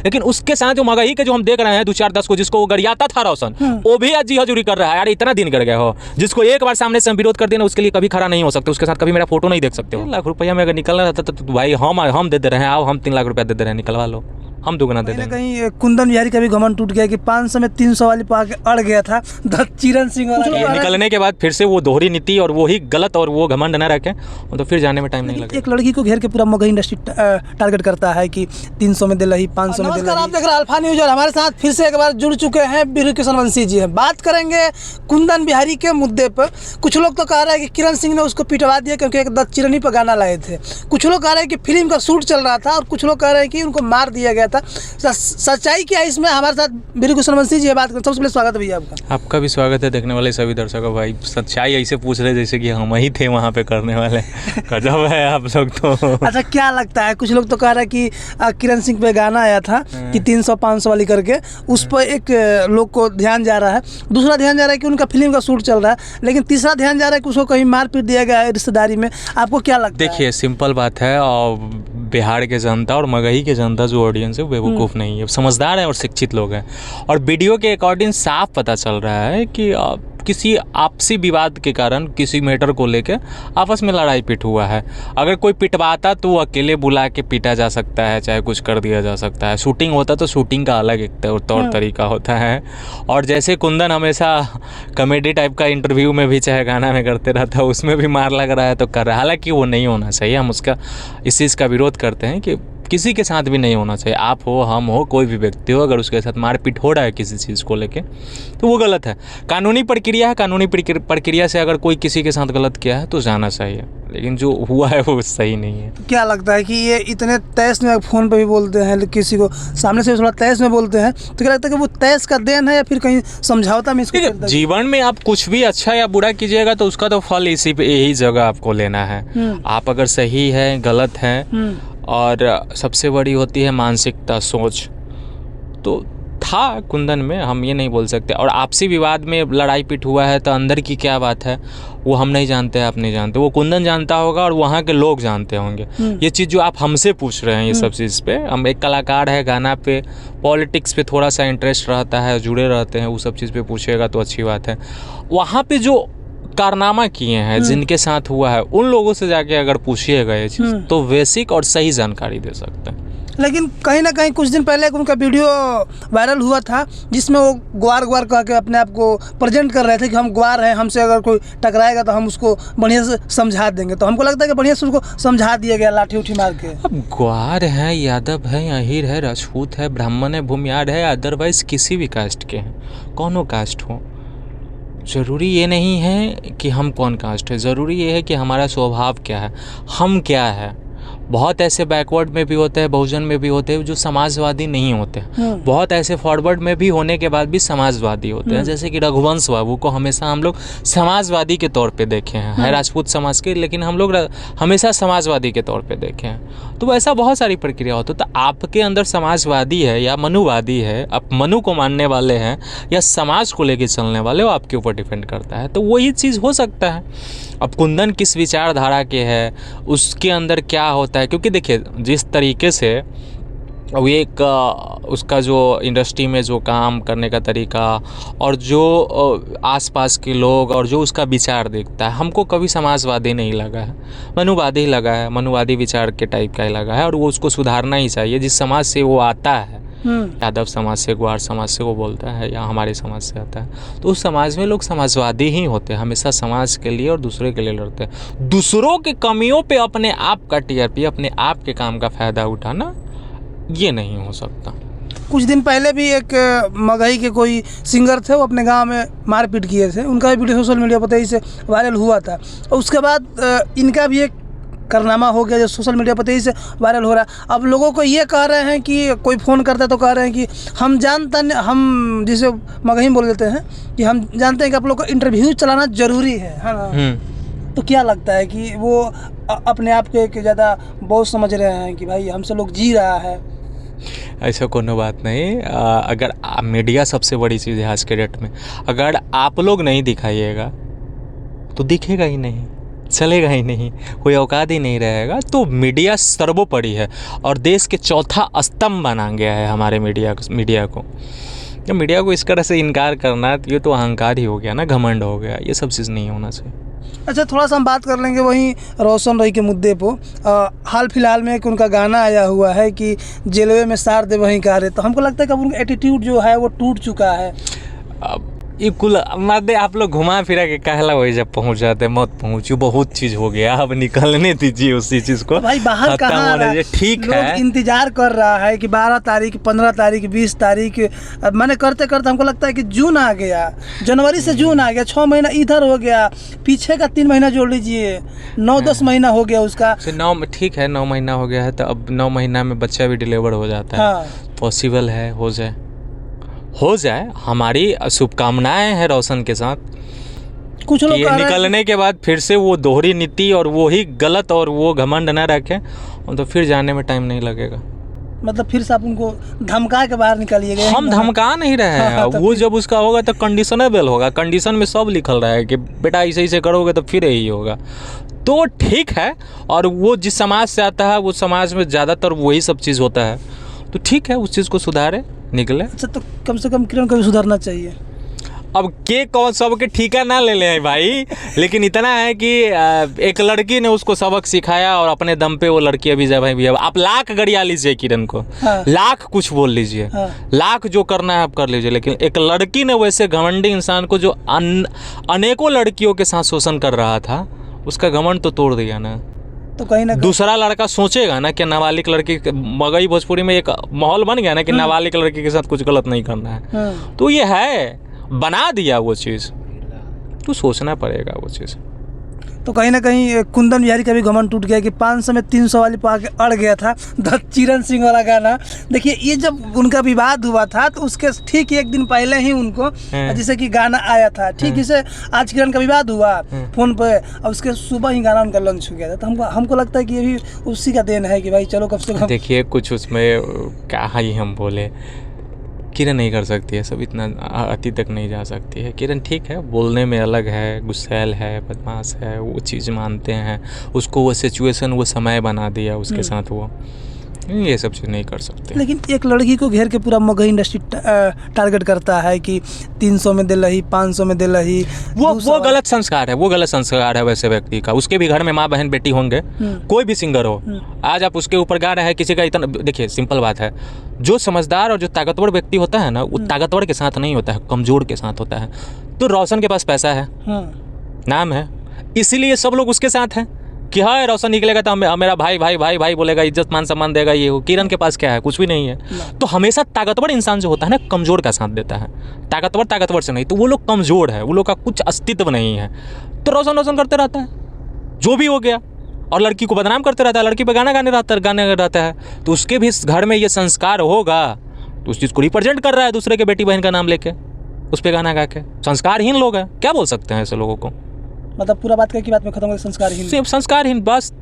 लेकिन उसके साथ जो मगही के जो हम देख रहे हैं 2-4-10 को जिसको वो गरियाता था रोशन, वो भी आज जी हजूरी कर रहा है। यार इतना दिन कर गए हो, जिसको एक बार सामने से हम विरोध कर देना उसके लिए कभी खड़ा नहीं हो सकते, उसके साथ कभी मेरा फोटो नहीं देख सकते हो। 3 लाख रुपया में अगर निकलना रहता तो भाई हम दे दे रहे हैं, आओ हम 3 लाख रुपया दे दे रहे हैं, निकलवा लो, हम दुगना दे देंगे। कहीं कुंदन बिहारी का भी घमंड टूट गया कि 500 में 300 वाली पा के अड़ गया था चिरन सिंह वाला। निकलने के बाद फिर से वो दोहरी नीति और वही गलत और वो घमंड न रखें तो फिर जाने में टाइम नहीं लगेगा। एक लड़की को घेर के पूरा मगही इंडस्ट्री टारगेट करता है कि 300 में दे रही, 500 में दे रही। आप देख रहे हैं अल्फा न्यूज और हमारे साथ फिर से एक बार जुड़ चुके हैं वीरू किशन वंशी जी हैं। बात करेंगे कुंदन बिहारी के मुद्दे पर। कुछ लोग तो कह रहे हैं कि किरण सिंह ने उसको पिटवा दिया क्योंकि एक दत्त चिरनी पर गाना लाए थे। कुछ लोग कह रहे हैं कि फिल्म का शूट चल रहा था और कुछ लोग कह रहे हैं कि उनको मार दिया गया था। सच्चाई क्या है इसमें? हमारे साथ वीरू किशन वंशी जी बात करें। सबसे पहले स्वागत है भैया आपका। आपका भी स्वागत है, देखने वाले सभी दर्शकों। भाई सच्चाई ऐसे पूछ रहे जैसे कि हम ही थे वहाँ पे करने वाले। गजब है आप लोग तो। अच्छा क्या लगता है, कुछ लोग तो कह रहे हैं कि किरण सिंह पे गाना आया था कि 300-500 वाली करके, उस पर एक लोग को ध्यान जा रहा है, दूसरा ध्यान जा रहा है कि उनका फिल्म का शूट चल रहा है, लेकिन तीसरा ध्यान जा रहा है कि उसको कहीं मार पीट दिया गया है रिश्तेदारी में। आपको क्या लगता है? देखिए सिंपल बात है, और बिहार के जनता और मगही के जनता जो ऑडियंस है वो बेवकूफ़ नहीं है, समझदार है और शिक्षित लोग हैं। और वीडियो के अकॉर्डिंग साफ पता चल रहा है कि किसी आपसी विवाद के कारण किसी मैटर को लेके आपस में लड़ाई पिट हुआ है। अगर कोई पिटवाता तो वो अकेले बुला के पीटा जा सकता है, चाहे कुछ कर दिया जा सकता है। शूटिंग होता तो शूटिंग का अलग एक तौर तरीका होता है। और जैसे कुंदन हमेशा कॉमेडी टाइप का इंटरव्यू में भी चाहे गाना में करते रहता है, उसमें भी मार लग रहा है तो कर रहा है। हालांकि वो नहीं होना चाहिए, हम उसका इस चीज़ का विरोध करते हैं कि किसी के साथ भी नहीं होना चाहिए। आप हो, हम हो, कोई भी व्यक्ति हो, अगर उसके साथ मारपीट हो रहा है किसी चीज़ को लेके तो वो गलत है। कानूनी प्रक्रिया है, कानूनी प्रक्रिया से अगर कोई किसी के साथ गलत किया है तो जाना चाहिए, लेकिन जो हुआ है वो सही नहीं है। क्या लगता है कि ये इतने तेज में फ़ोन पे भी बोलते हैं, किसी को सामने से थोड़ा तेज में बोलते हैं, तो क्या लगता है कि वो तेज का देन है या फिर कहीं समझौता में इसको? जीवन में आप कुछ भी अच्छा या बुरा कीजिएगा तो उसका तो फल इसी पे यही जगह आपको लेना है। आप अगर सही है, गलत है, और सबसे बड़ी होती है मानसिकता, सोच। तो था कुंदन में, हम ये नहीं बोल सकते। और आपसी विवाद में लड़ाई पिट हुआ है तो अंदर की क्या बात है वो हम नहीं जानते, आप नहीं जानते, वो कुंदन जानता होगा और वहाँ के लोग जानते होंगे। ये चीज़ जो आप हमसे पूछ रहे हैं ये सब चीज़ पे, हम एक कलाकार है, गाना पे, पॉलिटिक्स पे थोड़ा सा इंटरेस्ट रहता है, जुड़े रहते हैं, वो सब चीज़ पे पूछेगा तो अच्छी बात है। वहाँ पे जो कारनामा किए हैं, जिनके साथ हुआ है, उन लोगों से जाके अगर पूछिएगा ये चीज़ तो बेसिक और सही जानकारी दे सकते हैं। लेकिन कहीं ना कहीं कुछ दिन पहले उनका वीडियो वायरल हुआ था जिसमें वो ग्वार ग्वार कह के अपने आप को प्रेजेंट कर रहे थे कि हम ग्वार हैं, हमसे अगर कोई टकराएगा तो हम उसको बढ़िया से समझा देंगे। तो हमको लगता है कि बढ़िया से उसको समझा दिया गया लाठी उठी मार के। अब ग्वार है, यादव है, अहीर है, राजपूत है, ब्राह्मण है, भूमियार है, अदरवाइज किसी भी कास्ट के हैं, कौनो कास्ट हो, ज़रूरी ये नहीं है कि हम कौन कास्ट है, ज़रूरी ये है कि हमारा स्वभाव क्या है, हम क्या है। बहुत ऐसे बैकवर्ड में भी होते हैं, बहुजन में भी होते हैं जो समाजवादी नहीं होते। बहुत ऐसे फॉरवर्ड में भी होने के बाद भी समाजवादी होते हैं, जैसे कि रघुवंश बाबू को हमेशा हम लोग समाजवादी के तौर पे देखे हैं, है राजपूत समाज के, लेकिन हम लोग हमेशा समाजवादी के तौर पे देखे हैं। तो वैसा बहुत सारी प्रक्रिया होती है। तो आपके अंदर समाजवादी है या मनुवादी है, आप मनु को मानने वाले हैं या समाज को लेके चलने वाले हो, आपके ऊपर डिपेंड करता है। तो वही चीज़ हो सकता है। अब कुंदन किस विचारधारा के है, उसके अंदर क्या होता है, क्योंकि देखिए जिस तरीके से वो एक उसका जो इंडस्ट्री में जो काम करने का तरीका और जो आसपास के लोग और जो उसका विचार देखता है, हमको कभी समाजवादी नहीं लगा है, मनुवादी ही लगा है, मनुवादी विचार के टाइप का ही लगा है। और वो उसको सुधारना ही चाहिए। जिस समाज से वो आता है, यादव समाज से, ग्वार समाज से वो बोलता है, या हमारे समाज से आता है, तो उस समाज में लोग समाजवादी ही होते हैं, हमेशा समाज के लिए और दूसरे के लिए लड़ते हैं। दूसरों के कमियों पे अपने आप का टीआरपी, अपने आप के काम का फ़ायदा उठाना, ये नहीं हो सकता। कुछ दिन पहले भी एक मगही के कोई सिंगर थे, वो अपने गांव में मारपीट किए थे, उनका भी वीडियो सोशल मीडिया पर तेजी से वायरल हुआ था। और उसके बाद इनका भी एक कारनामा हो गया जो सोशल मीडिया पर तेजी से वायरल हो रहा है। अब लोगों को ये कह रहे हैं कि कोई फ़ोन करता है तो कह रहे हैं कि हम जिसे मगही बोल देते हैं कि हम जानते हैं कि आप लोग को इंटरव्यू चलाना ज़रूरी है ना। तो क्या लगता है कि वो अपने आप के ज़्यादा बहुत समझ रहे हैं कि भाई हमसे लोग जी रहा है? ऐसा कोनो बात नहीं। अगर मीडिया सबसे बड़ी चीज़ है आज के डेट में, अगर आप लोग नहीं दिखाइएगा तो दिखेगा ही नहीं। चलेगा ही नहीं, कोई औकात ही नहीं रहेगा। तो मीडिया सर्वोपरि है और देश के चौथा स्तंभ बना गया है हमारे मीडिया को। जब मीडिया को इस तरह से इनकार करना, तो ये तो अहंकार ही हो गया ना, घमंड हो गया। ये सब चीज़ नहीं होना चाहिए। अच्छा, थोड़ा सा हम बात कर लेंगे वहीं रोशन रई के मुद्दे पर। हाल फिलहाल में एक उनका गाना आया हुआ है कि जेलवे में सार दे वहीं कारे, तो हमको लगता है कि अब उनका एटीट्यूड जो है वो टूट चुका है। अब ये कुल मादे आप लोग घुमा फिरा के कहला वही जब पहुंच जाते, मत पहुंचू, बहुत चीज़ हो गया, अब निकलने दीजिए उसी चीज़ को। भाई बाहर कहाँ रहा है? ठीक लोग है, इंतजार कर रहा है कि 12 तारीख, 15 तारीख, 20 तारीख, मैंने करते करते हमको लगता है कि जून आ गया, जनवरी से जून आ गया, 6 महीना इधर हो गया, पीछे का 3 महीना जोड़ लीजिए, 9-10 महीना हो गया उसका। 9, ठीक है, 9 महीना हो गया है, तो अब 9 महीना में बच्चा भी डिलीवर हो जाता है। हाँ। पॉसिबल है, हो जाए। हमारी शुभकामनाएं हैं रोशन के साथ। कुछ लोग कह रहे हैं निकलने के बाद फिर से वो दोहरी नीति और वो ही गलत और वो घमंड न रखें, तो फिर जाने में टाइम नहीं लगेगा। मतलब फिर से आप उनको धमका के बाहर निकालिएगा। हम धमका नहीं रहे हैं। वो जब उसका होगा तो कंडीशनेबल होगा। कंडीशन में सब लिखल रहा है कि बेटा ऐसे करोगे तो फिर यही होगा। तो ठीक है, और वो जिस समाज से आता है वो समाज में ज़्यादातर वही सब चीज़ होता है, तो ठीक है, उस चीज़ को सुधारे, निकले। अच्छा, तो कम से कम किरण को भी सुधरना चाहिए। अब के कौन सबके ठीका ना ले लें भाई, लेकिन इतना है कि एक लड़की ने उसको सबक सिखाया और अपने दम पे वो लड़की अभी जब भी, आप लाख गरिया लीजिए किरण को, हाँ। लाख कुछ बोल लीजिए, हाँ। लाख जो करना है आप कर लीजिए, लेकिन एक लड़की ने वैसे घमंडी इंसान को जो अनेकों लड़कियों के साथ शोषण कर रहा था, उसका घमंड तो तोड़ दिया ना। तो कहीं ना दूसरा लड़का सोचेगा ना कि नाबालिग लड़की, मगई भोजपुरी में एक माहौल बन गया ना कि नाबालिग लड़की के साथ कुछ गलत नहीं करना है, तो ये है, बना दिया वो चीज़, तो सोचना पड़ेगा वो चीज़। तो कहीं ना कहीं कुंदन बिहारी का भी घमंड टूट गया कि 500 में 300 वाली पा के अड़ गया था। चिरन सिंह वाला गाना देखिए, ये जब उनका विवाद हुआ था तो उसके ठीक 1 दिन पहले ही उनको जैसे कि गाना आया था, ठीक इसे आज किरण का विवाद हुआ फोन पे, और उसके सुबह ही गाना उनका लॉन्च हो गया था। तो हमको लगता है कि ये भी उसी का देन है कि भाई चलो कम से कम देखिए, कुछ उसमें क्या ही हम बोले, किरण नहीं कर सकती है सब, इतना अति तक नहीं जा सकती है किरण। ठीक है, बोलने में अलग है, गुस्सैल है, बदमाश है, वो चीज़ मानते हैं, उसको वो सिचुएशन, वो समय बना दिया उसके साथ, वो ये सब चीज़ नहीं कर सकते। लेकिन एक लड़की को घेर के पूरा मगही इंडस्ट्री टारगेट करता है कि 300 में दे रही, 500 में दे रही, वो गलत संस्कार है, वो गलत संस्कार है वैसे व्यक्ति का। उसके भी घर में माँ बहन बेटी होंगे, कोई भी सिंगर हो, आज आप उसके ऊपर गा रहे हैं किसी का, इतना देखिए सिंपल बात है, जो समझदार और जो ताकतवर व्यक्ति होता है ना, वो ताकतवर के साथ नहीं होता है, कमज़ोर के साथ होता है। तो रोशन के पास पैसा है, नाम है, इसीलिए सब लोग उसके साथ हैं कि हाँ रोशन निकलेगा तो मेरा भाई भाई भाई भाई बोलेगा, इज्जत मान सम्मान देगा, ये हो। किरण के पास क्या है? कुछ भी नहीं है। तो हमेशा ताकतवर इंसान जो होता है ना, कमज़ोर का साथ देता है। ताकतवर से नहीं, तो वो लोग कमज़ोर है, वो लोग का कुछ अस्तित्व नहीं है, तो रोशन करते रहता है, जो भी हो गया, और लड़की को बदनाम करते रहता है, लड़की पे गाने रहता है। तो उसके भी घर में ये संस्कार होगा, तो उस चीज़ को रिप्रेजेंट कर रहा है, दूसरे के बेटी बहन का नाम लेके, उस पर गाना गा के। संस्कारहीन लोग हैं, क्या बोल सकते हैं ऐसे लोगों को? मतलब पूरा बात की बात में खत्म हो गया, संस्कारहीन बस।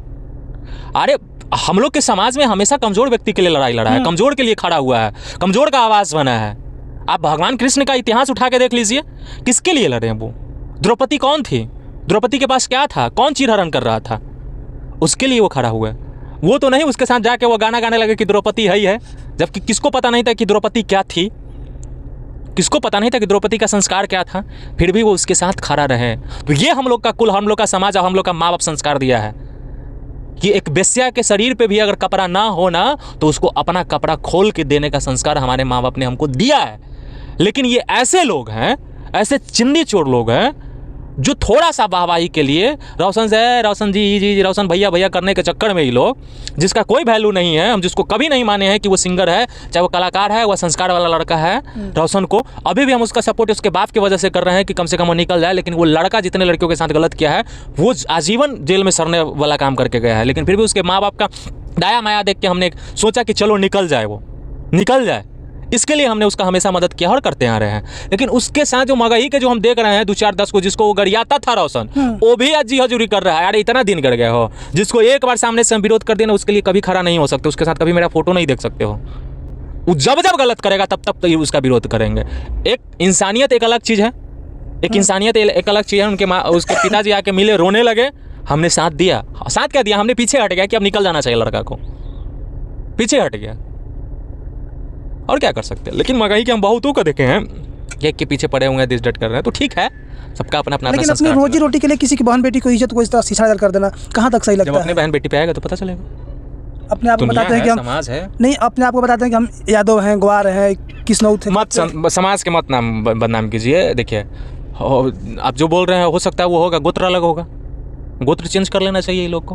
अरे हम लोग के समाज में हमेशा कमज़ोर व्यक्ति के लिए लड़ा है, कमज़ोर के लिए खड़ा हुआ है, कमज़ोर का आवाज़ बना है। आप भगवान कृष्ण का इतिहास उठा के देख लीजिए, किसके लिए लड़े हैं वो? द्रौपदी कौन थी? द्रौपदी के पास क्या था? कौन चीरहरण कर रहा था? उसके लिए वो खड़ा हुआ है। वो तो नहीं उसके साथ जाके वो गाना गाने लगे कि द्रौपदी है, जबकि किसको पता नहीं था कि द्रौपदी क्या थी, किसको पता नहीं था कि द्रौपदी का संस्कार क्या था, फिर भी वो उसके साथ खड़ा रहे। तो ये हम लोग का कुल, हम लोग का समाज और हम लोग का माँ बाप संस्कार दिया है कि एक बेस्या के शरीर पे भी अगर कपड़ा ना हो ना, तो उसको अपना कपड़ा खोल के देने का संस्कार हमारे माँ बाप ने हमको दिया है। लेकिन ये ऐसे लोग हैं, ऐसे चिंदी चोर लोग हैं, जो थोड़ा सा वाहवाही के लिए रोशन जी रोशन भैया करने के चक्कर में ही लोग, जिसका कोई वैल्यू नहीं है, हम जिसको कभी नहीं माने हैं कि वो सिंगर है, चाहे वो कलाकार है, वह संस्कार वाला लड़का है, रोशन को अभी भी हम उसका सपोर्ट उसके बाप की वजह से कर रहे हैं कि कम से कम वो निकल जाए। लेकिन वो लड़का जितने लड़कियों के साथ गलत किया है, वो आजीवन जेल में सड़ने वाला काम करके गया है। लेकिन फिर भी उसके माँ बाप का दया माया देख के हमने सोचा कि चलो निकल जाए, इसके लिए हमने उसका हमेशा मदद किया और करते आ रहे हैं। लेकिन उसके साथ जो मगही के जो हम देख रहे हैं 2-4-10 को, जिसको वो गरियाता था रोशन, वो भी आज जी हजूरी कर रहा है। अरे इतना दिन गड़ गया हो, जिसको एक बार सामने से हम विरोध कर देना, उसके लिए कभी खड़ा नहीं हो सकते, उसके साथ कभी मेरा फोटो नहीं देख सकते हो। वो जब गलत करेगा तब तो उसका विरोध करेंगे। एक इंसानियत एक अलग चीज़ है, एक इंसानियत एक अलग चीज़ है। उसके पिताजी आके मिले, रोने लगे, हमने साथ दिया, साथ क्या दिया, हमने पीछे हट गया कि अब निकल जाना चाहिए लड़का को, पीछे हट गया, और क्या कर सकते हैं। लेकिन महंगाई के हम बहुतों को देखे हैं एक के पीछे पड़े हुए हैं, दिस डट कर रहे हैं, तो ठीक है, सबका अपना अपना लेकिन अपनी रोजी रोटी के लिए किसी की बहन बेटी को इज्जत को इस तरह सीछाड़ कर देना कहाँ तक सही लगता है? जब अपने बहन बेटी पे आएगा तो पता चलेगा। अपने आप को बताते हैं कि हम समाज है, नहीं, अपने आप को बताते हैं कि हम यादव हैं, ग्वार हैं, किसनौत है। मत समाज के मत नाम बदनाम कीजिए। देखिए आप जो बोल रहे हैं हो सकता है वो होगा, गोत्र अलग होगा, गोत्र चेंज कर लेना चाहिए ये लोग को।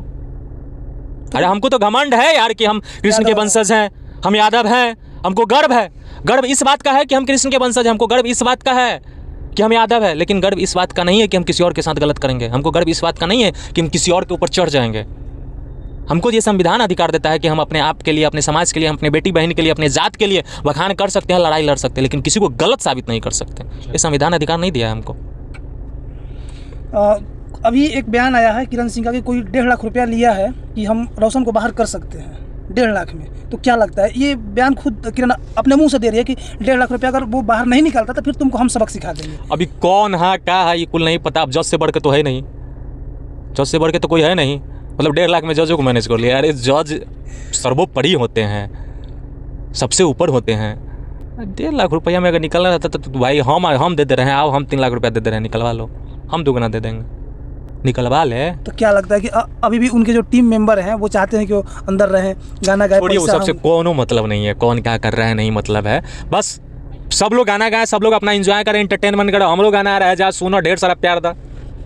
अरे हमको तो घमंड है यार कि हम कृष्ण के वंशज हैं, हम यादव हैं, हमको गर्व है, गर्व इस बात का है कि हम कृष्ण के वंशज हैं, हमको गर्व इस बात का है कि हम यादव है, लेकिन गर्व इस बात का नहीं है कि हम किसी और के साथ गलत करेंगे, हमको गर्व इस बात का नहीं है कि हम किसी और के ऊपर चढ़ जाएंगे। हमको ये संविधान अधिकार देता है कि हम अपने आप के लिए, अपने समाज के लिए, अपने बेटी बहन के लिए, अपने जात के लिए बखान कर सकते हैं, लड़ाई लड़ सकते हैं, लेकिन किसी को गलत साबित नहीं कर सकते। ये संविधान अधिकार नहीं दिया है हमको। अभी एक बयान आया है किरण सिंह का कि कोई 1.5 लाख रुपया लिया है कि हम रोशन को बाहर कर सकते हैं 1.5 लाख में, तो क्या लगता है? ये बयान खुद किरण अपने मुंह से दे रही है कि 1.5 लाख रुपया अगर वो बाहर नहीं निकालता तो फिर तुमको हम सबक सिखा देंगे। अभी कौन है क्या है ये कुल नहीं पता। अब जज से बढ़ के तो है नहीं, जज से बढ़ के तो कोई है नहीं, मतलब 1.5 लाख में जजों को मैनेज कर लिया। अरे जज सर्वोपरि होते हैं, सबसे ऊपर होते हैं। 1.5 लाख रुपया में अगर निकलना रहता तो भाई हम दे दे रहे हैं, आओ हम 3 लाख रुपया दे दे रहे हैं, निकलवा लो, हम दुगना दे देंगे, निकलवा ले। तो क्या लगता है कि अभी भी उनके जो टीम मेंबर हैं वो चाहते हैं कि वो अंदर रहें, गाना गाए? वो सबसे कोनो मतलब नहीं है, कौन क्या कर रहा है नहीं मतलब है, बस सब लोग गाना गाए, सब लोग अपना एंजॉय करें, एंटरटेनमेंट करें, हम लोग गाना रहे जा सुनो, ढेर सारा प्यार दा,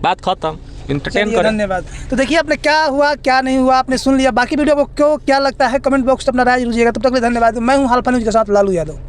बात खत्म, एंटरटेन करें। धन्यवाद। तो देखिए आपने क्या हुआ क्या नहीं हुआ आपने सुन लिया। बाकी वीडियो को क्या लगता है कमेंट बॉक्स में अपना राय दीजिएगा। तब तक के लिए धन्यवाद। मैं हूँ हालफा न्यूज़ के साथ लालू यादव।